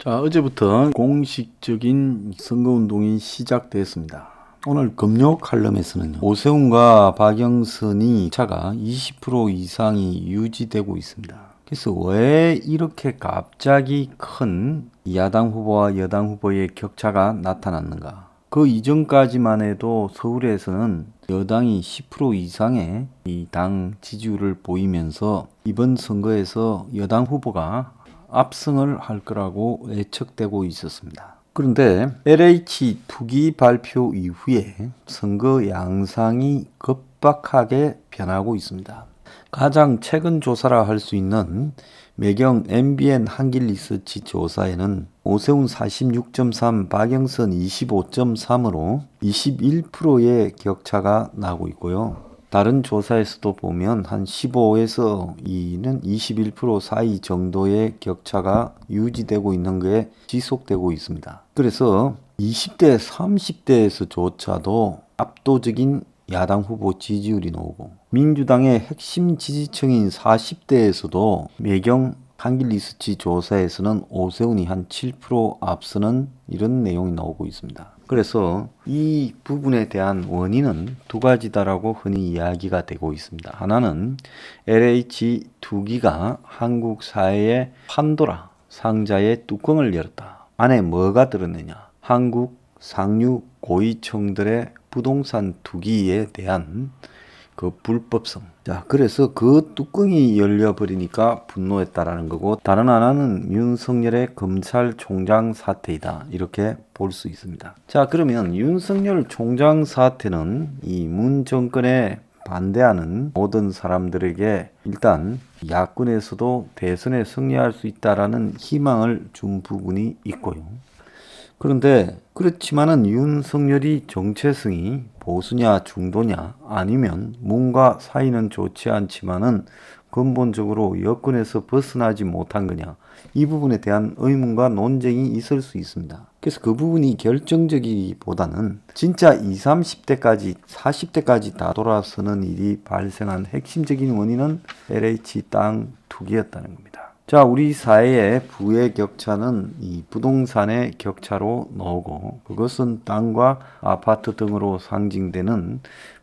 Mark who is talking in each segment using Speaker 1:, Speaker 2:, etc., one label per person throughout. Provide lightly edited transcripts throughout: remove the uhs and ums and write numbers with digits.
Speaker 1: 자, 어제부터 공식적인 선거운동이 시작됐습니다. 오늘 금요 칼럼에서는 오세훈과 박영선이 차가 20% 이상이 유지되고 있습니다. 그래서 왜 이렇게 갑자기 큰 야당 후보와 여당 후보의 격차가 나타났는가? 그 이전까지만 해도 서울에서는 여당이 10% 이상의 이 당 지지율을 보이면서 이번 선거에서 여당 후보가 압승을 할 거라고 예측되고 있었습니다. 그런데 LH 투기 발표 이후에 선거 양상이 급박하게 변하고 있습니다. 가장 최근 조사라 할 수 있는 매경 MBN 한길리서치 조사에는 오세훈 46.3, 박영선 25.3으로 21%의 격차가 나고 있고요. 다른 조사에서도 보면 한 15에서 2는 21% 사이 정도의 격차가 유지되고 있는 게 지속되고 있습니다. 그래서 20대, 30대에서조차도 압도적인 야당 후보 지지율이 나오고 민주당의 핵심 지지층인 40대에서도 매경 한길리서치 조사에서는 오세훈이 한 7% 앞서는 이런 내용이 나오고 있습니다. 그래서 이 부분에 대한 원인은 두 가지다라고 흔히 이야기가 되고 있습니다. 하나는 LH 투기가 한국 사회의 판도라 상자의 뚜껑을 열었다. 안에 뭐가 들었느냐? 한국 상류 고위층들의 부동산 투기에 대한 그 불법성. 자, 그래서 그 뚜껑이 열려버리니까 분노했다라는 거고, 다른 하나는 윤석열의 검찰총장 사태이다. 이렇게 볼 수 있습니다. 자, 그러면 윤석열 총장 사태는 이 문 정권에 반대하는 모든 사람들에게 일단 야권에서도 대선에 승리할 수 있다라는 희망을 준 부분이 있고요. 그런데 그렇지만은 윤석열이 정체성이 보수냐 중도냐 아니면 문과 사이는 좋지 않지만은 근본적으로 여권에서 벗어나지 못한 거냐, 이 부분에 대한 의문과 논쟁이 있을 수 있습니다. 그래서 그 부분이 결정적이기보다는 진짜 20, 30대까지 40대까지 다 돌아서는 일이 발생한 핵심적인 원인은 LH 땅 투기였다는 겁니다. 자, 우리 사회의 부의 격차는 이 부동산의 격차로 나오고, 그것은 땅과 아파트 등으로 상징되는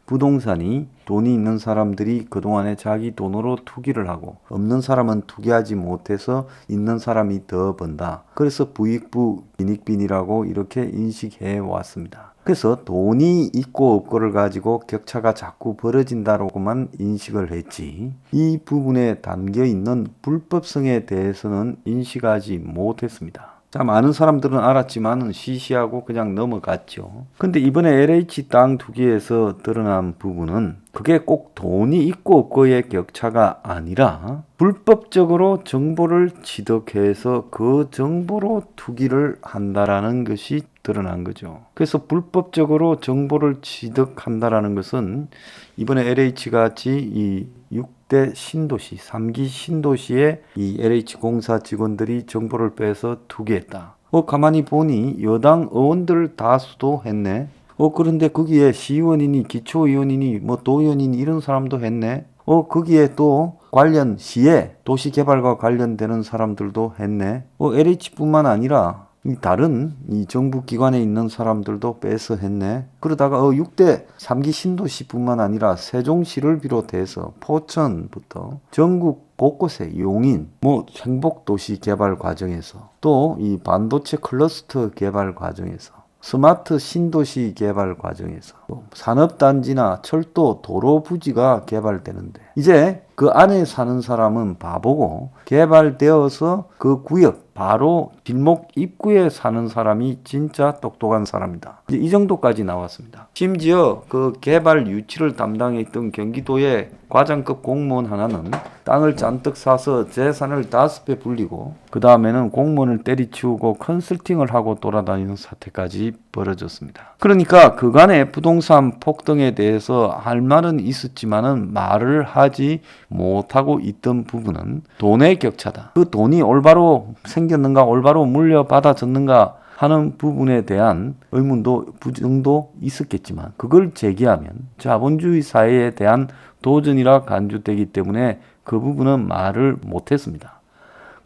Speaker 1: 부동산이 돈이 있는 사람들이 그동안에 자기 돈으로 투기를 하고 없는 사람은 투기하지 못해서 있는 사람이 더 번다. 그래서 부익부 빈익빈이라고 이렇게 인식해 왔습니다. 그래서 돈이 있고 없고를 가지고 격차가 자꾸 벌어진다고만 인식을 했지, 이 부분에 담겨 있는 불법성에 대해서는 인식하지 못했습니다. 자, 많은 사람들은 알았지만 시시하고 그냥 넘어갔죠. 근데 이번에 LH 땅 투기에서 드러난 부분은 그게 꼭 돈이 있고 없고의 격차가 아니라 불법적으로 정보를 취득해서 그 정보로 투기를 한다라는 것이 드러난 거죠. 그래서 불법적으로 정보를 취득한다라는 것은 이번에 LH 같이 이 6대 신도시, 3기 신도시의 이 LH 공사 직원들이 정보를 빼서 투기했다. 가만히 보니 여당 의원들 다수도 했네. 그런데 거기에 시의원이니 기초의원이니 뭐 도의원이니 이런 사람도 했네. 거기에 또 관련 시에 도시개발과 관련되는 사람들도 했네. LH뿐만 아니라 다른 이 정부 기관에 있는 사람들도 빼서 했네. 그러다가 6대 3기 신도시뿐만 아니라 세종시를 비롯해서 포천부터 전국 곳곳에 용인, 행복도시 개발 과정에서 또 이 반도체 클러스터 개발 과정에서 스마트 신도시 개발 과정에서 산업단지나 철도, 도로 부지가 개발되는데 이제 그 안에 사는 사람은 바보고 개발되어서 그 구역 바로 길목 입구에 사는 사람이 진짜 똑똑한 사람이다. 이제 이 정도까지 나왔습니다. 심지어 그 개발 유치를 담당했던 경기도의 과장급 공무원 하나는 땅을 잔뜩 사서 재산을 5배 불리고 그 다음에는 공무원을 때리치우고 컨설팅을 하고 돌아다니는 사태까지 벌어졌습니다. 그러니까 그간의 부동산 폭등에 대해서 할 말은 있었지만은 말을 하지 못하고 있던 부분은 돈의 격차다. 그 돈이 올바로 생겼는가, 올바로 물려받아졌는가 하는 부분에 대한 의문도 부정도 있었겠지만 그걸 제기하면 자본주의 사회에 대한 도전이라 간주되기 때문에 그 부분은 말을 못했습니다.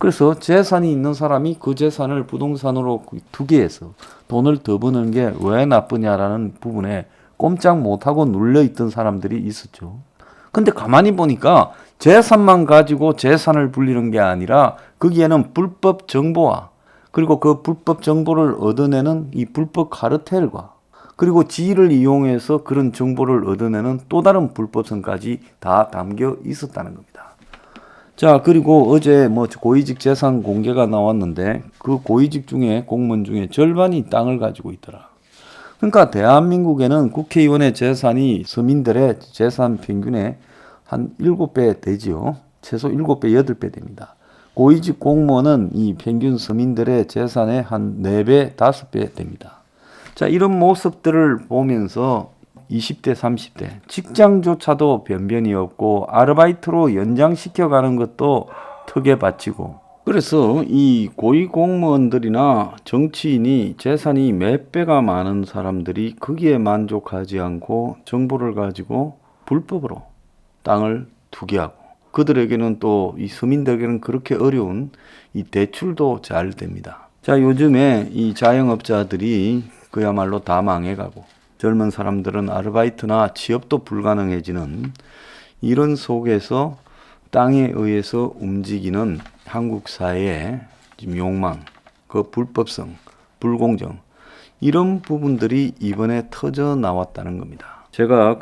Speaker 1: 그래서 재산이 있는 사람이 그 재산을 부동산으로 투기해서 돈을 더 버는 게 왜 나쁘냐라는 부분에 꼼짝 못하고 눌려있던 사람들이 있었죠. 근데 가만히 보니까 재산만 가지고 재산을 불리는 게 아니라 거기에는 불법 정보와 그리고 그 불법 정보를 얻어내는 이 불법 카르텔과 그리고 지위를 이용해서 그런 정보를 얻어내는 또 다른 불법성까지 다 담겨 있었다는 겁니다. 자, 그리고 어제 고위직 재산 공개가 나왔는데 그 고위직 중에 공무원 중에 절반이 땅을 가지고 있더라. 그러니까 대한민국에는 국회의원의 재산이 서민들의 재산 평균의 한 7배 되지요. 최소 7배, 8배 됩니다. 고위직 공무원은 이 평균 서민들의 재산의 한 4배, 5배 됩니다. 자, 이런 모습들을 보면서 20대, 30대 직장조차도 변변이 없고 아르바이트로 연장시켜가는 것도 턱에 받치고 그래서 이 고위 공무원들이나 정치인이 재산이 몇 배가 많은 사람들이 거기에 만족하지 않고 정보를 가지고 불법으로 땅을 투기하고 그들에게는 또 이 서민들에게는 그렇게 어려운 이 대출도 잘 됩니다. 자, 요즘에 이 자영업자들이 그야말로 다 망해가고 젊은 사람들은 아르바이트나 취업도 불가능해지는 이런 속에서 땅에 의해서 움직이는 한국 사회의 지금 욕망, 그 불법성, 불공정 이런 부분들이 이번에 터져 나왔다는 겁니다. 제가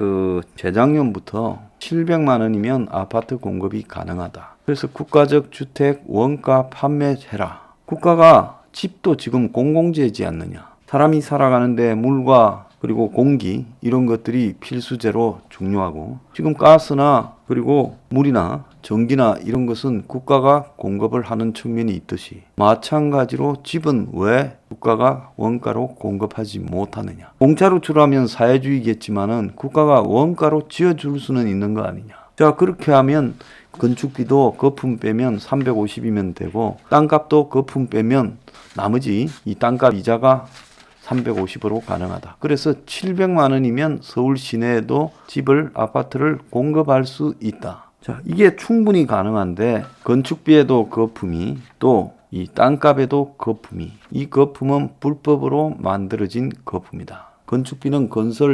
Speaker 1: 재작년부터 700만 원이면 아파트 공급이 가능하다. 그래서 국가적 주택 원가 판매해라. 국가가 집도 지금 공공재지 않느냐. 사람이 살아가는데 물과 그리고 공기 이런 것들이 필수제로 중요하고 지금 가스나 그리고 물이나 전기나 이런 것은 국가가 공급을 하는 측면이 있듯이 마찬가지로 집은 왜 국가가 원가로 공급하지 못하느냐. 공짜로 주라면 사회주의겠지만은 국가가 원가로 지어줄 수는 있는 거 아니냐. 자, 그렇게 하면 건축비도 거품 빼면 350이면 되고 땅값도 거품 빼면 나머지 이 땅값 이자가 350으로 가능하다. 그래서 700만 원이면 서울 시내에도 집을 아파트를 공급할 수 있다. 자, 이게 충분히 가능한데 건축비에도 거품이 또 이 땅값에도 거품이 이 거품은 불법으로 만들어진 거품이다. 건축비는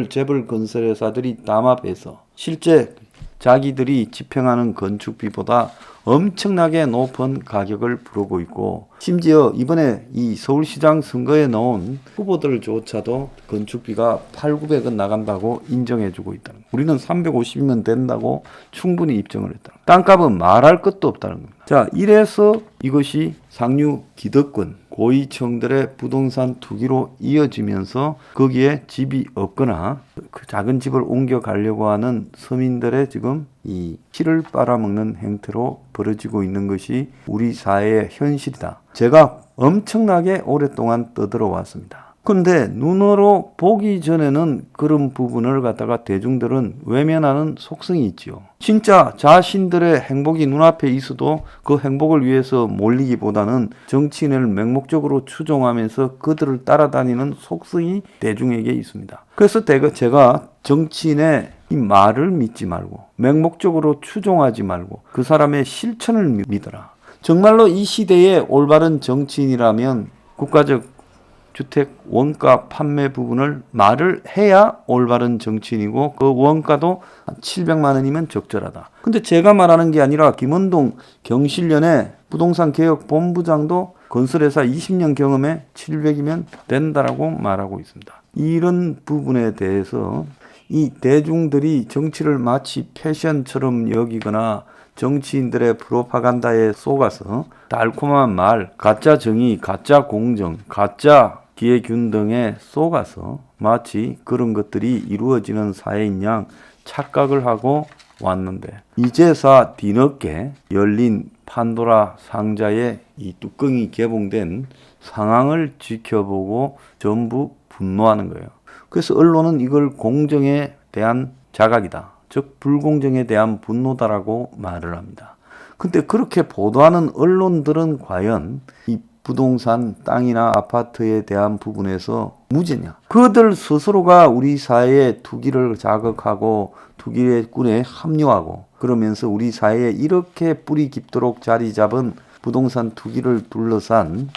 Speaker 1: 재벌 건설회사들이 담합해서 실제 자기들이 집행하는 건축비보다 엄청나게 높은 가격을 부르고 있고 심지어 이번에 이 서울시장 선거에 나온 후보들조차도 건축비가 800~900원 나간다고 인정해주고 있다는 거예요. 우리는 350이면 된다고 충분히 입증을 했다. 땅값은 말할 것도 없다는 겁니다. 자, 이래서 이것이 상류 기득권 고위층들의 부동산 투기로 이어지면서 거기에 집이 없거나 그 작은 집을 옮겨가려고 하는 서민들의 지금 이 피를 빨아먹는 행태로 벌어지고 있는 것이 우리 사회의 현실이다. 제가 엄청나게 오랫동안 떠들어 왔습니다. 그런데 눈으로 보기 전에는 그런 부분을 갖다가 대중들은 외면하는 속성이 있지요. 진짜 자신들의 행복이 눈앞에 있어도 그 행복을 위해서 몰리기보다는 정치인을 맹목적으로 추종하면서 그들을 따라다니는 속성이 대중에게 있습니다. 그래서 제가 정치인의 이 말을 믿지 말고 맹목적으로 추종하지 말고 그 사람의 실천을 믿어라. 정말로 이 시대의 올바른 정치인이라면 국가적 주택 원가 판매 부분을 말을 해야 올바른 정치인이고 그 원가도 700만 원이면 적절하다. 근데 제가 말하는 게 아니라 김원동 경실련의 부동산 개혁 본부장도 건설회사 20년 경험에 700이면 된다라고 말하고 있습니다. 이런 부분에 대해서 이 대중들이 정치를 마치 패션처럼 여기거나 정치인들의 프로파간다에 속아서 달콤한 말, 가짜 정의, 가짜 공정, 가짜 기회균 등에 속아서 마치 그런 것들이 이루어지는 사회인 양 착각을 하고 왔는데 이제서 뒤늦게 열린 판도라 상자의 이 뚜껑이 개봉된 상황을 지켜보고 전부 분노하는 거예요. 그래서 언론은 이걸 공정에 대한 자각이다. 즉 불공정에 대한 분노다라고 말을 합니다. 근데 그렇게 보도하는 언론들은 과연 이 부동산 땅이나 아파트에 대한 부분에서 무죄냐? 그들 스스로가 우리 사회의 투기를 자극하고 투기의 꾼에 합류하고 그러면서 우리 사회에 이렇게 뿌리 깊도록 자리 잡은 부동산 투기를 둘러싼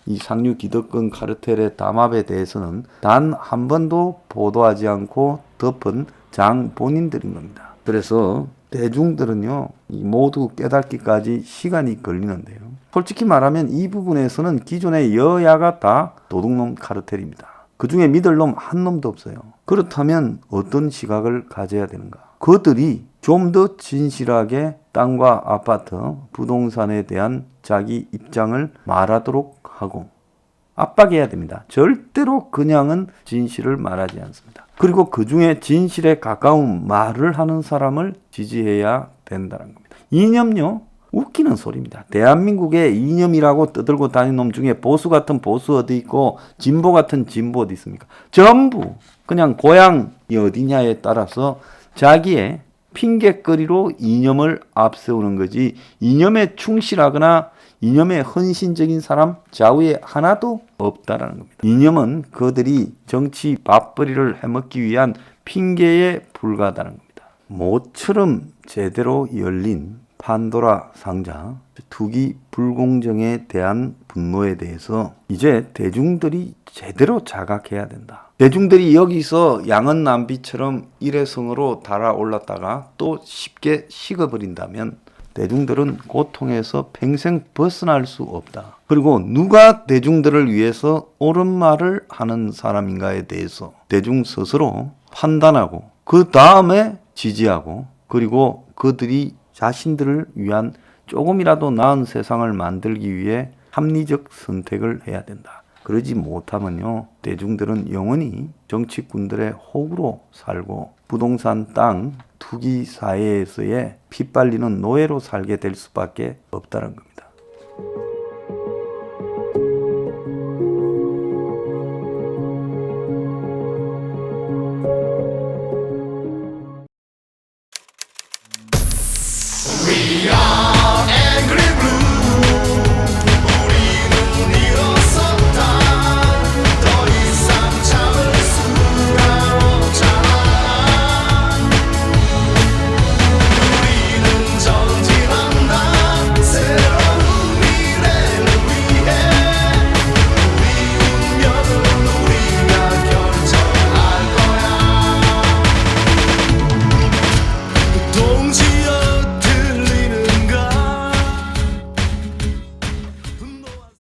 Speaker 1: 이 상류 기득권 카르텔의 담합에 대해서는 단 한 번도 보도하지 않고 덮은 장 본인들인 겁니다. 그래서 대중들은요, 모두 깨닫기까지 시간이 걸리는데요. 솔직히 말하면 이 부분에서는 기존의 여야가 다 도둑놈 카르텔입니다. 그 중에 믿을 놈 한 놈도 없어요. 그렇다면 어떤 시각을 가져야 되는가? 그들이 좀 더 진실하게 땅과 아파트, 부동산에 대한 자기 입장을 말하도록 하고 압박해야 됩니다. 절대로 그냥은 진실을 말하지 않습니다. 그리고 그 중에 진실에 가까운 말을 하는 사람을 지지해야 된다는 겁니다. 이념요? 웃기는 소리입니다. 대한민국의 이념이라고 떠들고 다니는 놈 중에 보수 같은 보수 어디 있고 진보 같은 진보 어디 있습니까? 전부 그냥 고향이 어디냐에 따라서 자기의 핑계거리로 이념을 앞세우는 거지, 이념에 충실하거나 이념에 헌신적인 사람 좌우에 하나도 없다라는 겁니다. 이념은 그들이 정치 밥벌이를 해먹기 위한 핑계에 불과하다는 겁니다. 모처럼 제대로 열린 판도라 상자, 투기 불공정에 대한 분노에 대해서 이제 대중들이 제대로 자각해야 된다. 대중들이 여기서 양언남비처럼 일회성으로 달아올랐다가 또 쉽게 식어버린다면 대중들은 고통에서 평생 벗어날 수 없다. 그리고 누가 대중들을 위해서 옳은 말을 하는 사람인가에 대해서 대중 스스로 판단하고 그 다음에 지지하고, 그리고 그들이 자신들을 위한 조금이라도 나은 세상을 만들기 위해 합리적 선택을 해야 된다. 그러지 못하면요, 대중들은 영원히 정치꾼들의 호구로 살고 부동산 땅 투기 사회에서의 핏발리는 노예로 살게 될 수밖에 없다는 겁니다.